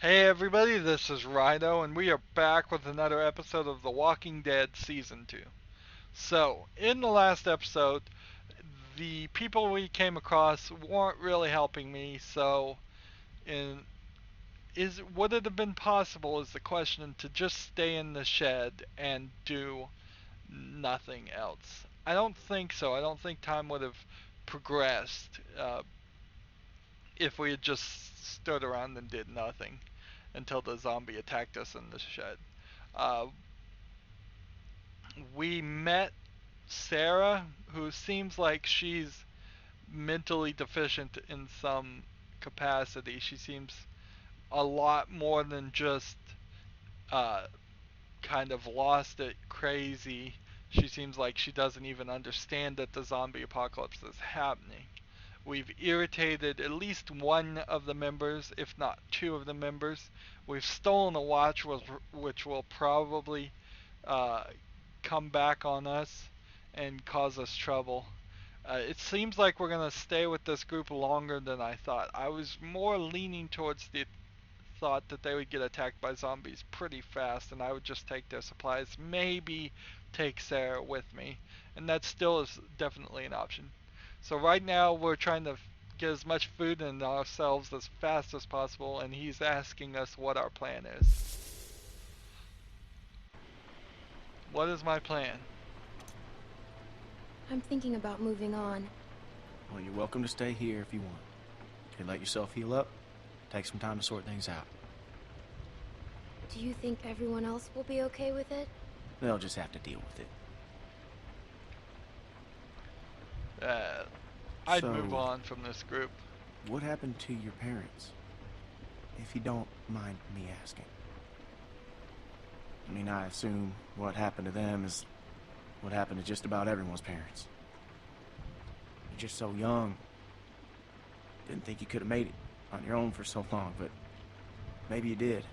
Hey everybody, this is Rydo, and we are back with another episode of The Walking Dead Season 2. So, in the last episode, the people we came across weren't really helping me, so in, would it have been possible, is the question, to just stay in the shed and do nothing else? I don't think so. I don't think time would have progressed if we had just stood around and did nothing until the zombie attacked us in the shed. Uh, we met Sarah, who seems like she's mentally deficient in some capacity. She seems a lot more than just uh, kind of lost it crazy. She seems like she doesn't even understand that the zombie apocalypse is happening. We've irritated at least one of the members, if not two of the members. We've stolen a watch, which will probably uh, come back on us and cause us trouble. It seems like we're going to stay with this group longer than I thought. I was more leaning towards the thought that they would get attacked by zombies pretty fast and I would just take their supplies, maybe take Sarah with me. And that still is definitely an option. So right now we're trying to get as much food in ourselves as fast as possible, and he's asking us what our plan is. What is my plan? I'm thinking about moving on. Well, you're welcome to stay here if you want. Okay, let yourself heal up. Take some time to sort things out. Do you think everyone else will be okay with it? They'll just have to deal with it. I'd So- move on from this group. What happened to your parents? If you don't mind me asking. I mean, I assume what happened to them is what happened to just about everyone's parents. You're just so young. Didn't think you could have made it on your own for so long, but maybe you did.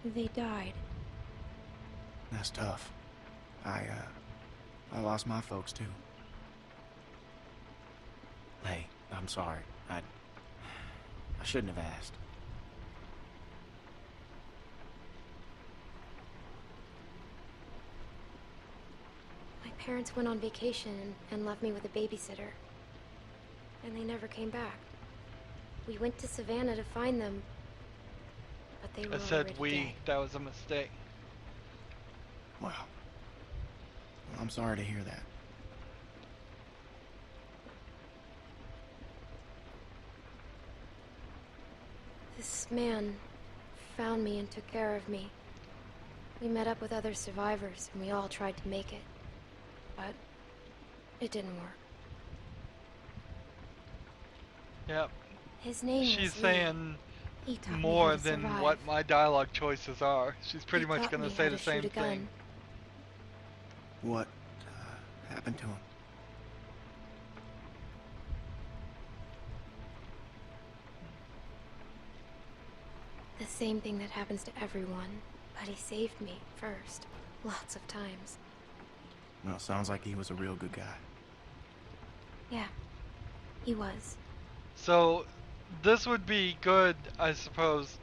They died. That's tough. I lost my folks too. Hey, I'm sorry. I shouldn't have asked. My parents went on vacation and left me with a babysitter. And they never came back. We went to Savannah to find them, but they were I said already we, dead. that was a mistake. Wow. Well, I'm sorry to hear that. This man found me and took care of me. We met up with other survivors and we all tried to make it. But it didn't work. Yep. His name She's was Lee. saying He taught me more how to than survive. what my dialogue choices are. She's pretty He much taught going me to say how the to same shoot a gun. thing. What happened to him? The same thing that happens to everyone. But he saved me first. Lots of times. Well, sounds like he was a real good guy. Yeah. He was. So this would be good, I suppose,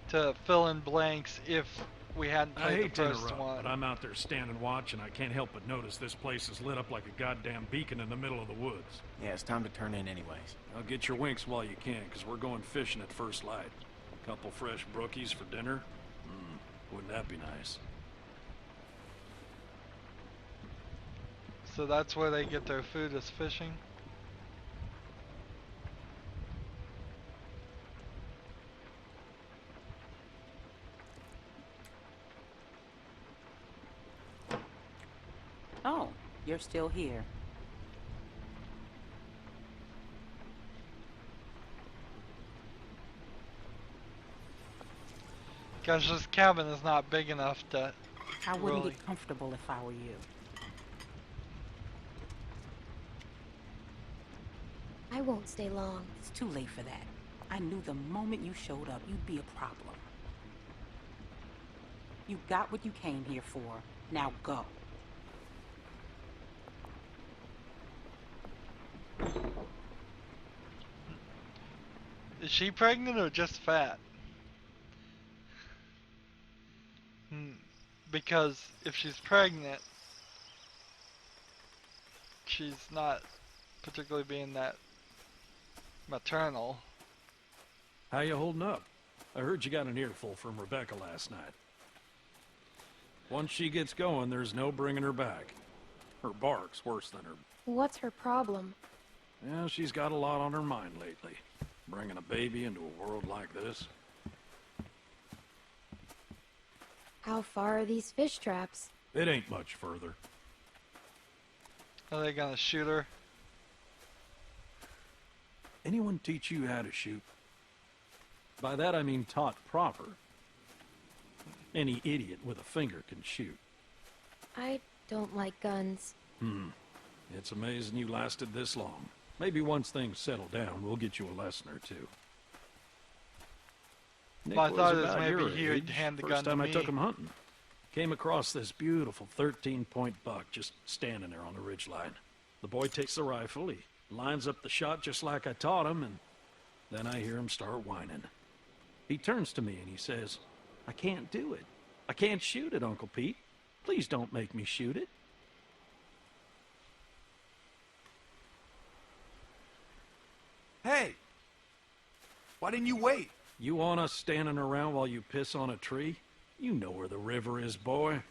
to fill in blanks if we hadn't I played hate the to first interrupt, one. but I'm out there standing watch, and I can't help but notice this place is lit up like a goddamn beacon in the middle of the woods. Yeah, it's time to turn in anyways. Now get your winks while you can, because we're going fishing at first light. Couple fresh brookies for dinner? Wouldn't that be nice? So that's where they get their food, is fishing. Oh, you're still here. Because this cabin is not big enough to I wouldn't really... get comfortable if I were you. I won't stay long. It's too late for that. I knew the moment you showed up, you'd be a problem. You got what you came here for. Now go. Is she pregnant or just fat? Because if she's pregnant, she's not particularly being that maternal. How you holding up? I heard you got an earful from Rebecca last night. Once she gets going, there's no bringing her back. Her bark's worse than her. What's her problem? Yeah, she's got a lot on her mind lately. Bringing a baby into a world like this. How far are these fish traps? It ain't much further. Are they gonna shoot her? Anyone teach you how to shoot? By that I mean taught proper. Any idiot with a finger can shoot. I don't like guns. It's amazing you lasted this long. Maybe once things settle down, we'll get you a lesson or two. Nick Well, I was thought it was about maybe your he would age. hand the First gun to time I me. took him hunting. Came across this beautiful 13-point buck just standing there on the ridgeline. The boy takes the rifle, he lines up the shot just like I taught him, and then I hear him start whining. He turns to me and he says, "I can't do it. I can't shoot it, Uncle Pete. Please don't make me shoot it." Hey! Why didn't you wait? You want us standing around while you piss on a tree? You know where the river is, boy.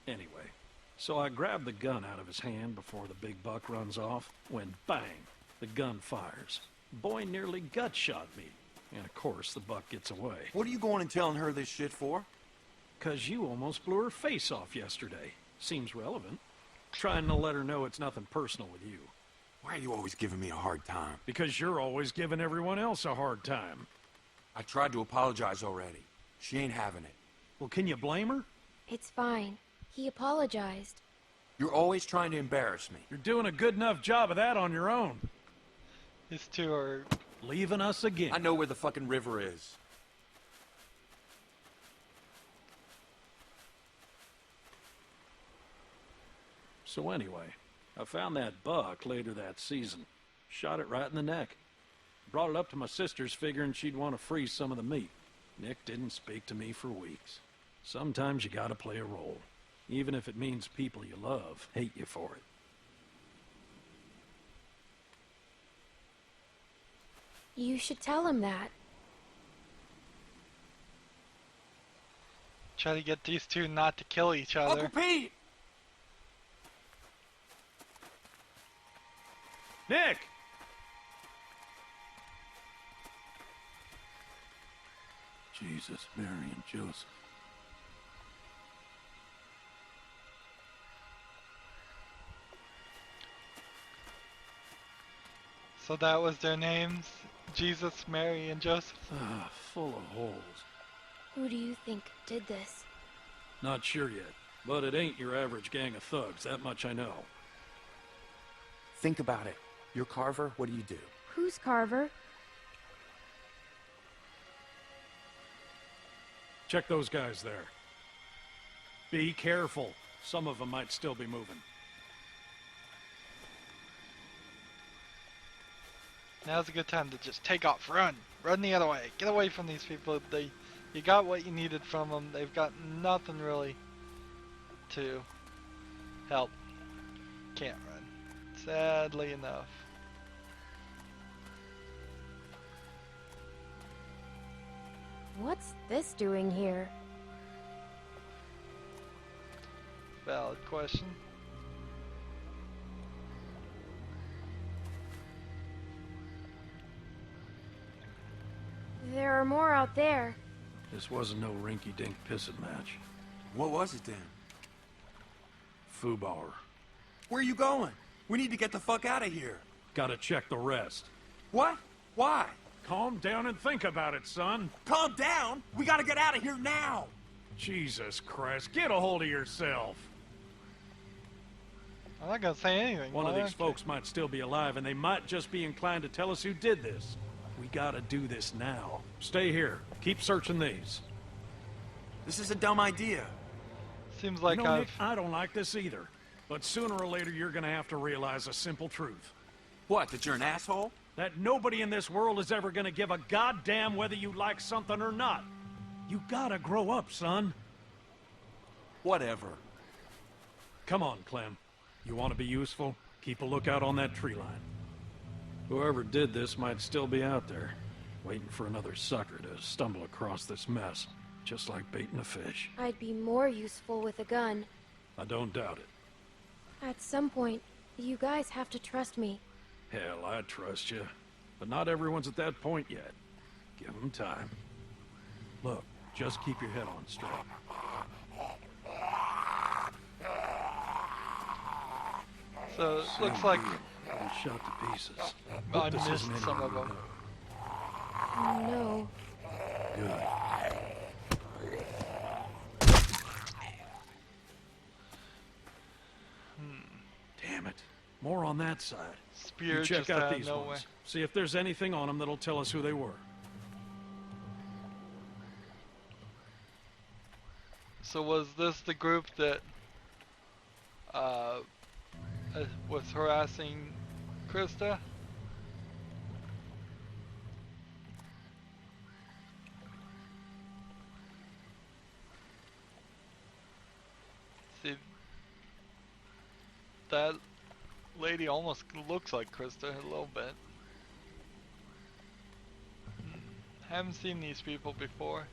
Anyway, so I grabbed the gun out of his hand before the big buck runs off, when bang, the gun fires. Boy nearly gut shot me, and of course the buck gets away. What are you going and telling her this shit for? 'Cause you almost blew her face off yesterday. Seems relevant. Trying to let her know it's nothing personal with you. Why are you always giving me a hard time? Because you're always giving everyone else a hard time. I tried to apologize already. She ain't having it. Well, can you blame her? It's fine. He apologized. You're always trying to embarrass me. You're doing a good enough job of that on your own. These two are... Leaving us again. I know where the fucking river is. So anyway, I found that buck later that season. Shot it right in the neck. Brought it up to my sister's figuring she'd want to freeze some of the meat. Nick didn't speak to me for weeks. Sometimes you gotta play a role. Even if it means people you love hate you for it. You should tell him that. Try to get these two not to kill each other. Uncle Pete! Nick! Jesus, Mary, and Joseph. So that was their names? Jesus, Mary, and Joseph? Ah, full of holes. Who do you think did this? Not sure yet, but it ain't your average gang of thugs, that much I know. Think about it. You're Carver, what do you do? Who's Carver? Check those guys there. Be careful. Some of them might still be moving. Now's a good time to just take off. Run! Run the other way. Get away from these people. You got what you needed from them. They've got nothing really to help. Can't run. Sadly enough. What's this doing here? Valid question. There are more out there. This wasn't no rinky-dink pissing match. What was it then? Foobar. Where are you going? We need to get the fuck out of here. Gotta check the rest. What? Why? Calm down and think about it, son. Calm down! We gotta get out of here now! Jesus Christ, get a hold of yourself. I'm not gonna say anything. One of Why? these folks might still be alive, and they might just be inclined to tell us who did this. We gotta do this now. Stay here. Keep searching these. This is a dumb idea. Seems like You know, I've... Nick, I don't like this either. But sooner or later, you're gonna have to realize a simple truth. What, that you're an asshole? That nobody in this world is ever gonna give a goddamn whether you like something or not. You gotta grow up, son. Whatever. Come on, Clem. You want to be useful? Keep a lookout on that tree line. Whoever did this might still be out there, waiting for another sucker to stumble across this mess, just like baiting a fish. I'd be more useful with a gun. I don't doubt it. At some point, you guys have to trust me. Hell, I trust you. But not everyone's at that point yet. Give them time. Look, just keep your head on straight. So it looks like All shot to pieces. I Hope this missed isn't some anyone of them. we know. No. Good. Damn it. More on that side. Spear You check just out out of these nowhere. ones. See if there's anything on them that'll tell us who they were. So was this the group that was harassing Krista? See, that lady almost looks like Krista a little bit. Haven't seen these people before.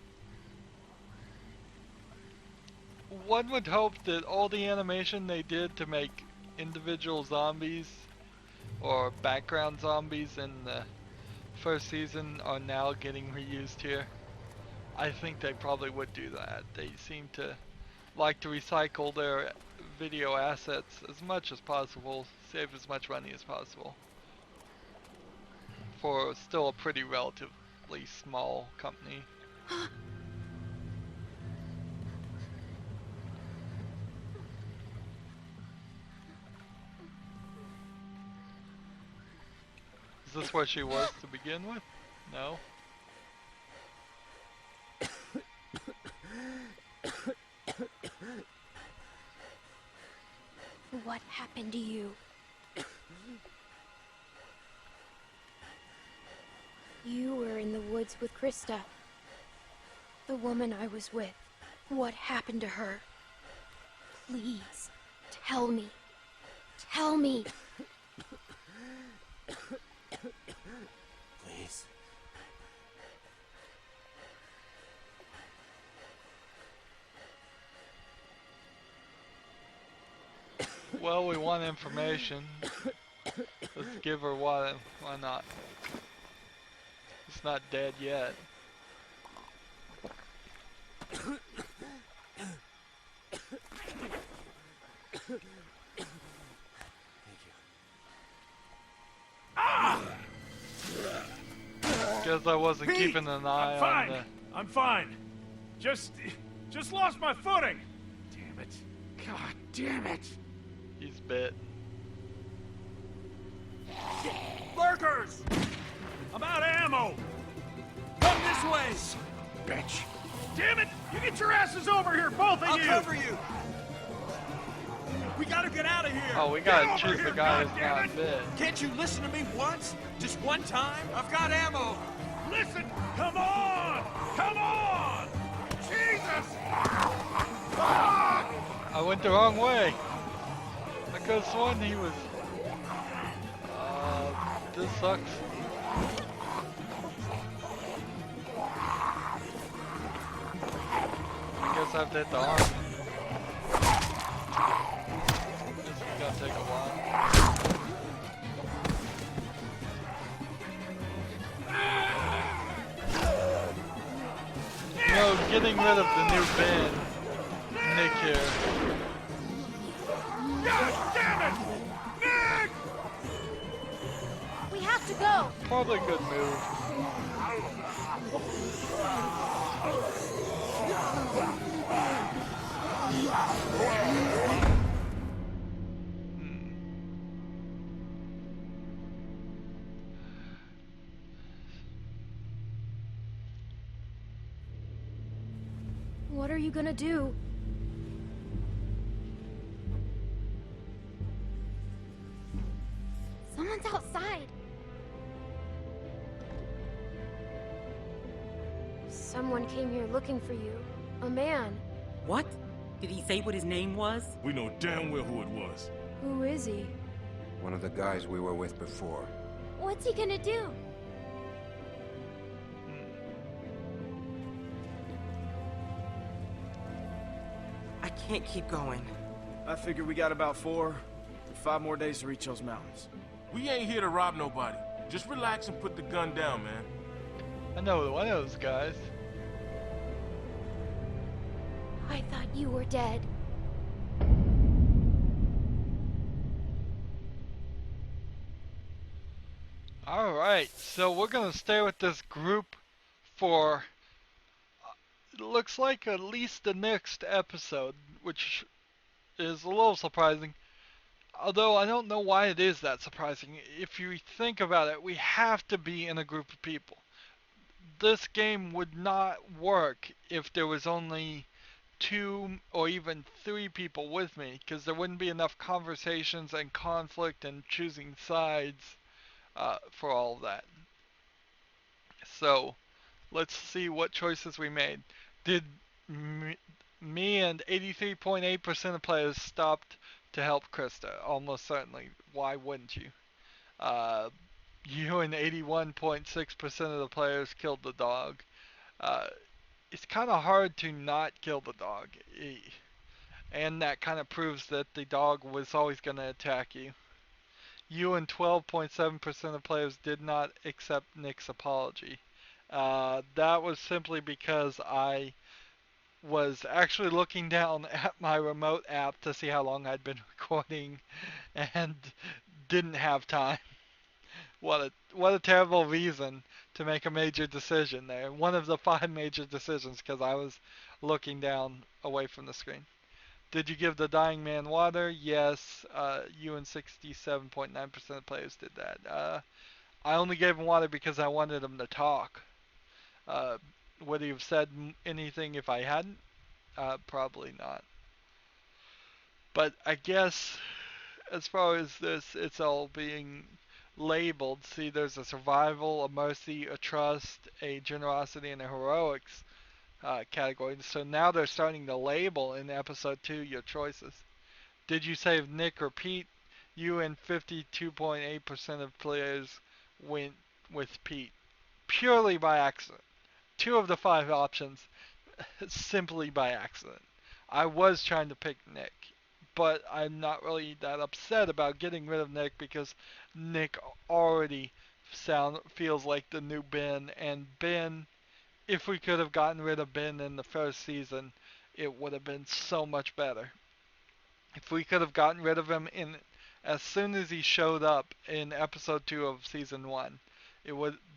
One would hope that all the animation they did to make individual zombies or background zombies in the first season are now getting reused here. I think they probably would do that. They seem to like to recycle their video assets as much as possible, save as much money as possible. For still a pretty relatively small company. Is this where she was to begin with? No? What happened to you? You were in the woods with Krista. The woman I was with. What happened to her? Please, tell me. Tell me. Please. Well, we want information. Let's give her one. Why not? It's not dead yet. Guess I wasn't Pete, keeping an eye I'm on fine. the... I'm fine. Just lost my footing. Damn it. God damn it. He's bit. Lurkers! I'm out of ammo. Come this way! Bitch. Damn it! You get your asses over here, both of I'll you! cover you! We gotta get out of here! Oh, we Get gotta over choose here, the guy that's goddammit! not bit. Can't you listen to me once? Just one time? I've got ammo! Listen! Come on! Come on! Jesus! I went the wrong way. I could've sworn he was... this sucks. I guess I have to hit the arm. This is gonna take a while. No, getting rid of the new Ben. Nick here. God damn it! Nick! We have to go. Probably a good move. What are you gonna do? Someone's outside. Someone came here looking for you. A man. What? Did he say what his name was? We know damn well who it was. Who is he? One of the guys we were with before. What's he gonna do? I can't keep going. I figure we got about 5 more days to reach those mountains. We ain't here to rob nobody. Just relax and put the gun down, man. I know one of those guys. I thought you were dead. Alright, so we're gonna stay with this group for it looks like at least the next episode, which is a little surprising. Although I don't know why it is that surprising. If you think about it, we have to be in a group of people. This game would not work if there was only 2 or even 3 people with me, because there wouldn't be enough conversations and conflict and choosing sides for all of that. So let's see what choices we made. Did me and 83.8% of players stopped to help Krista? Almost certainly. Why wouldn't you? You and 81.6% of the players killed the dog. It's kind of hard to not kill the dog. And that kind of proves that the dog was always going to attack you. You and 12.7% of players did not accept Nick's apology. That was simply because I was actually looking down at my remote app to see how long I'd been recording and didn't have time. What a terrible reason to make a major decision there. One of the 5 major decisions, because I was looking down away from the screen. Did you give the dying man water? Yes. You and 67.9% of players did that. I only gave him water because I wanted him to talk. Would he have said anything if I hadn't? Probably not. But I guess as far as this, it's all being labeled. See, there's a survival, a mercy, a trust, a generosity, and a heroics category. So now they're starting to label in episode 2 your choices. Did you save Nick or Pete? You and 52.8% of players went with Pete. Purely by accident. 2 of the 5 options simply by accident. I was trying to pick Nick, but I'm not really that upset about getting rid of Nick because Nick already feels like the new Ben, and Ben, if we could have gotten rid of Ben in the first season, it would have been so much better. If we could have gotten rid of him as soon as he showed up in episode 2 of season 1,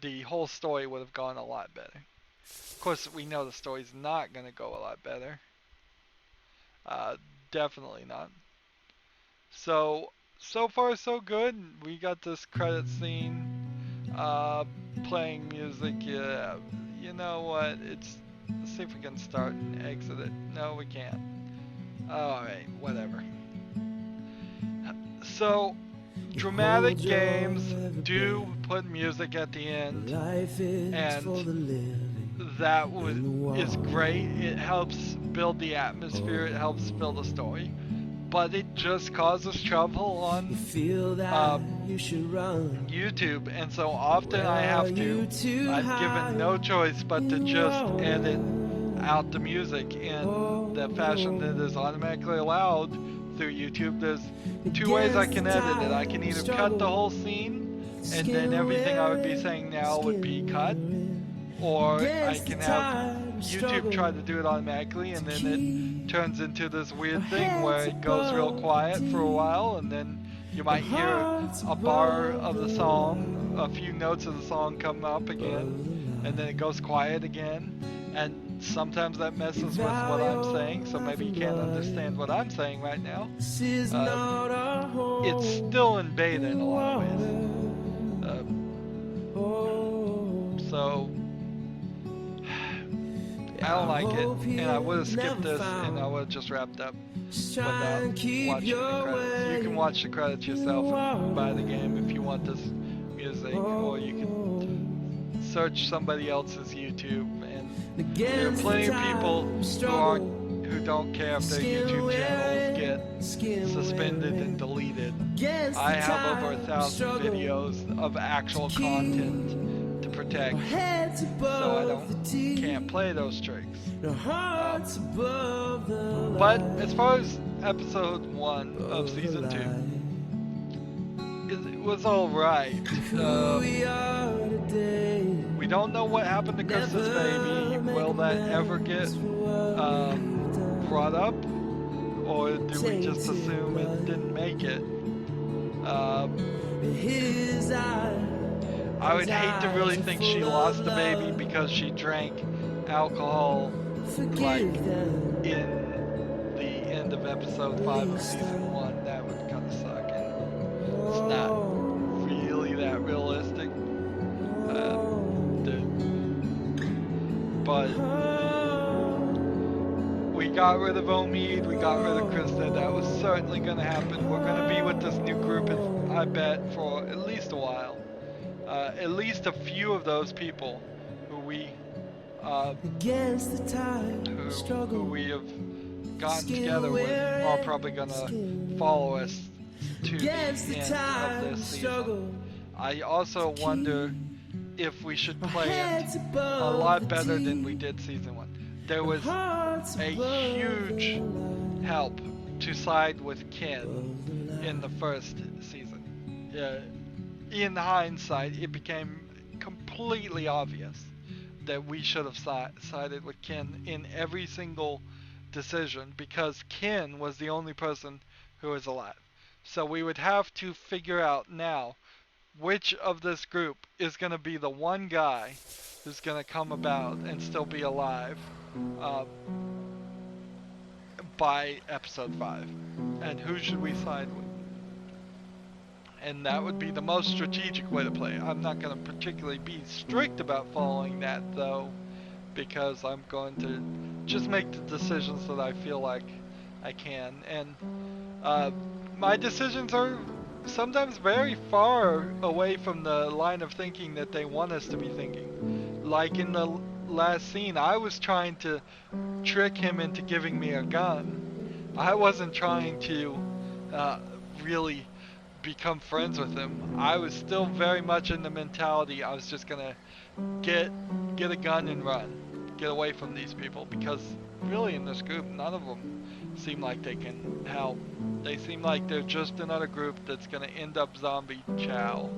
the whole story would have gone a lot better. Of course, we know the story's not going to go a lot better. Definitely not. So far so good. We got this credit scene, playing music. Yeah, you know what? Let's see if we can start and exit it. No, we can't. Alright, whatever. So, dramatic games do put music at the end, and that is great. It helps build the atmosphere, it helps build a story, but it just causes trouble on YouTube, and so often I have to, I'm given no choice but to just edit out the music in the fashion that is automatically allowed through YouTube. There's 2 ways I can edit it. I can either cut the whole scene and then everything I would be saying now would be cut, or I can have YouTube try to do it automatically, and then it turns into this weird thing where it goes real quiet for a while, and then you might hear a bar of the song, a few notes of the song come up again, and then it goes quiet again, and sometimes that messes with what I'm saying, so maybe you can't understand what I'm saying right now. It's still in beta in a lot of ways. So I don't like it, and I would have skipped this, and I would have just wrapped up without watching the credits. You can watch the credits yourself and buy the game if you want this music, or you can search somebody else's YouTube, and there are plenty of people who who don't care if their YouTube channels get suspended and deleted. I have over 1,000 videos of actual content to protect, so I can't play those tricks. But as far as episode 1 of season 2, it was alright. We don't know what happened to Krista's baby. Will that ever get brought up? Or do we just assume it didn't make it? I would hate to really think she lost the baby because she drank alcohol, like, in the end of episode 5 of season 1. That would kind of suck, and it's not really that realistic. But we got rid of Omid, we got rid of Krista. That was certainly going to happen. We're going to be with this new group, I bet, for at least a while. At least a few of those people who we who we have gotten together with are probably going to follow us to the end of this season. I also wonder if we should play it a lot better than we did season 1. There was a huge help to side with Ken in the first season. In hindsight, it became completely obvious that we should have sided with Ken in every single decision because Ken was the only person who was alive. So we would have to figure out now which of this group is going to be the one guy who's going to come about and still be alive by episode 5. And who should we side with? And that would be the most strategic way to play. I'm not going to particularly be strict about following that, though, because I'm going to just make the decisions that I feel like I can. And my decisions are sometimes very far away from the line of thinking that they want us to be thinking. Like in the last scene, I was trying to trick him into giving me a gun. I wasn't trying to really become friends with him. I was still very much in the mentality I was just gonna get a gun and run, get away from these people, because really in this group none of them seem like they can help. They seem like they're just another group that's gonna end up zombie chow.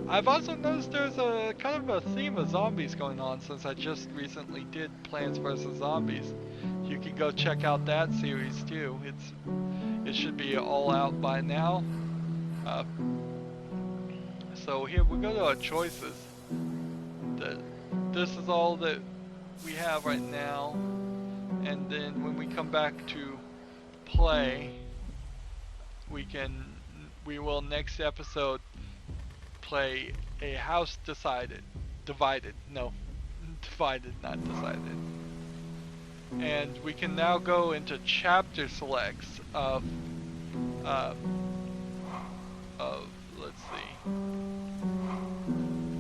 I've also noticed there's a kind of a theme of zombies going on since I just recently did Plants vs. Zombies. You can go check out that series too. It should be all out by now. So here we go to our choices. This is all that we have right now, and then when we come back to play, we will next episode play a house divided, not decided. And we can now go into chapter selects of let's see.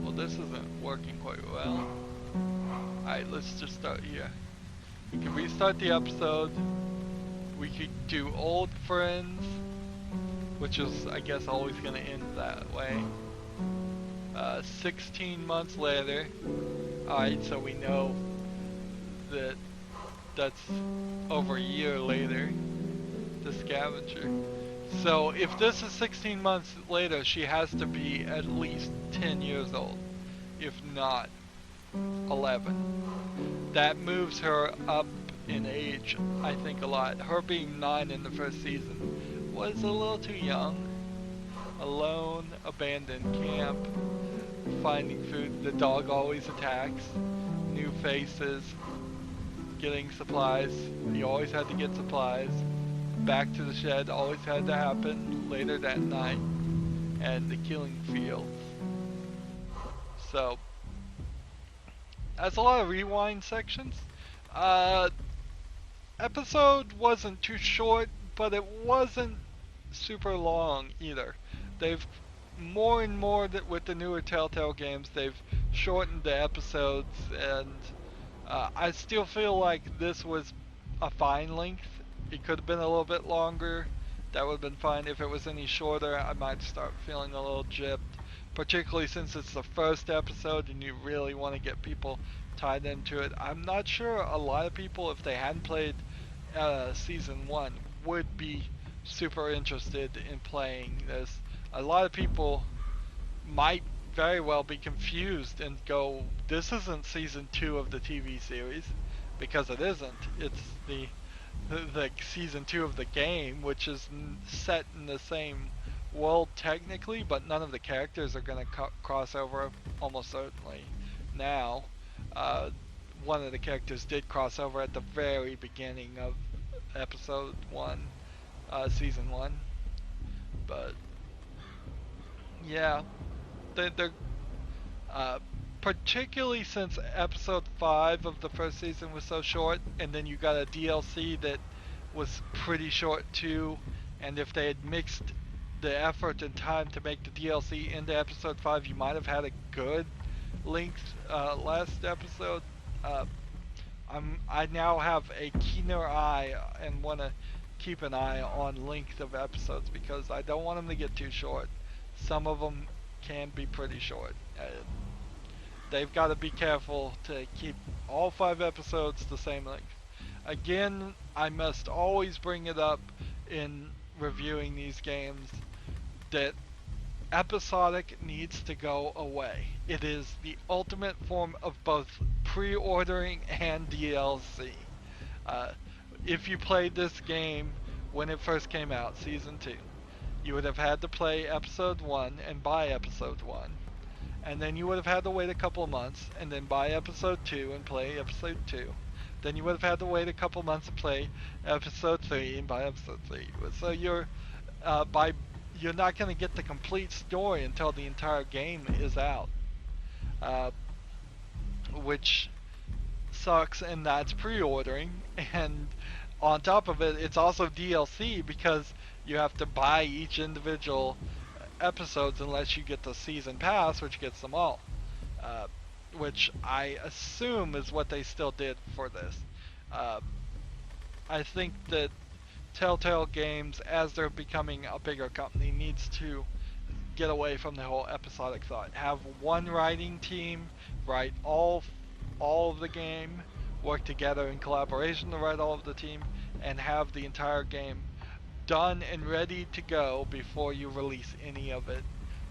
Well, this isn't working quite well. Alright, let's just start here. We can restart the episode. We could do old friends, which is, I guess, always gonna end that way. 16 months later. Alright, so we know that that's over a year later. The scavenger. So if this is 16 months later, she has to be at least 10 years old, if not 11. That moves her up in age, I think, a lot. Her being 9 in the first season was a little too young. Alone, abandoned camp, finding food, the dog always attacks, new faces, getting supplies, you always had to get supplies. Back to the shed always had to happen later that night, and the killing fields. So that's a lot of rewind sections. Episode wasn't too short, but it wasn't super long either. They've more and more with the newer Telltale games, they've shortened the episodes, and I still feel like this was a fine length. It could have been a little bit longer. That would have been fine. If it was any shorter, I might start feeling a little gypped. Particularly since it's the first episode and you really want to get people tied into it. I'm not sure a lot of people, if they hadn't played season 1, would be super interested in playing this. A lot of people might very well be confused and go, this isn't season 2 of the TV series, because it isn't. It's the season 2 of the game, which is set in the same world technically, but none of the characters are going to cross over almost certainly now. One of the characters did cross over at the very beginning of episode 1, season 1. But yeah, they're particularly since episode 5 of the first season was so short, and then you got a DLC that was pretty short too, and if they had mixed the effort and time to make the DLC into episode 5, you might have had a good length last episode. I now have a keener eye and want to keep an eye on length of episodes because I don't want them to get too short. Some of them can be pretty short. They've got to be careful to keep all 5 episodes the same length. Again, I must always bring it up in reviewing these games that episodic needs to go away. It is the ultimate form of both pre-ordering and DLC. If you played this game when it first came out, Season 2, you would have had to play Episode 1 and buy Episode 1. And then you would have had to wait a couple of months and then buy Episode 2 and play Episode 2. Then you would have had to wait a couple of months to play Episode 3 and buy Episode 3. So you're not going to get the complete story until the entire game is out. Which sucks, and that's pre-ordering. And on top of it, it's also DLC because you have to buy each individual episodes unless you get the season pass, which gets them all. Which I assume is what they still did for this. I think that Telltale Games, as they're becoming a bigger company, needs to get away from the whole episodic thought. Have one writing team write all of the game, work together in collaboration to write all of the team, and have the entire game done and ready to go before you release any of it,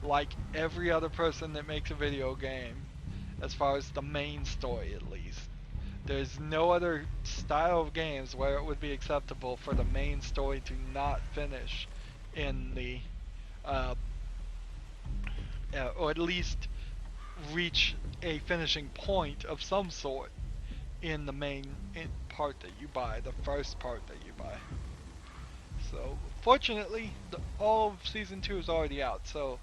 like every other person that makes a video game, as far as the main story at least. There's no other style of games where it would be acceptable for the main story to not finish in the or at least reach a finishing point of some sort in the main part that you buy, the first part that you buy. So fortunately, all of Season 2 is already out, so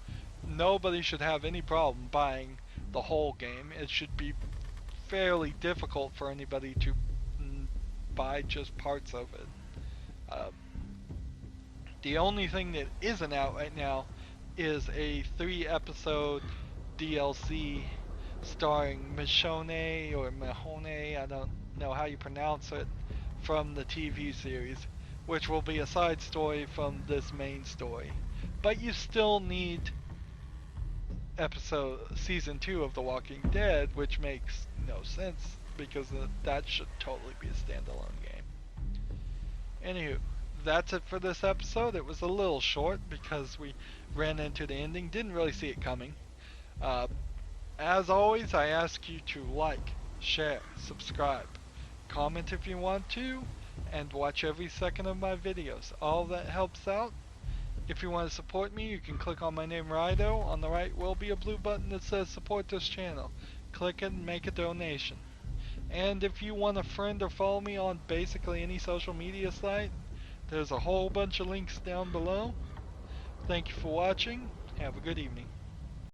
nobody should have any problem buying the whole game. It should be fairly difficult for anybody to buy just parts of it. The only thing that isn't out right now is a 3-episode DLC starring Michonne or Mahone, I don't know how you pronounce it, from the TV series, which will be a side story from this main story. But you still need season 2 of The Walking Dead, which makes no sense because that should totally be a standalone game. Anywho, that's it for this episode. It was a little short because we ran into the ending, didn't really see it coming. As always, I ask you to like, share, subscribe, comment if you want to, and watch every second of my videos. All that helps out. If you want to support me, you can click on my name, Rydo. On the right will be a blue button that says support this channel. Click it and make a donation. And if you want to friend or follow me on basically any social media site, there's a whole bunch of links down below. Thank you for watching. Have a good evening.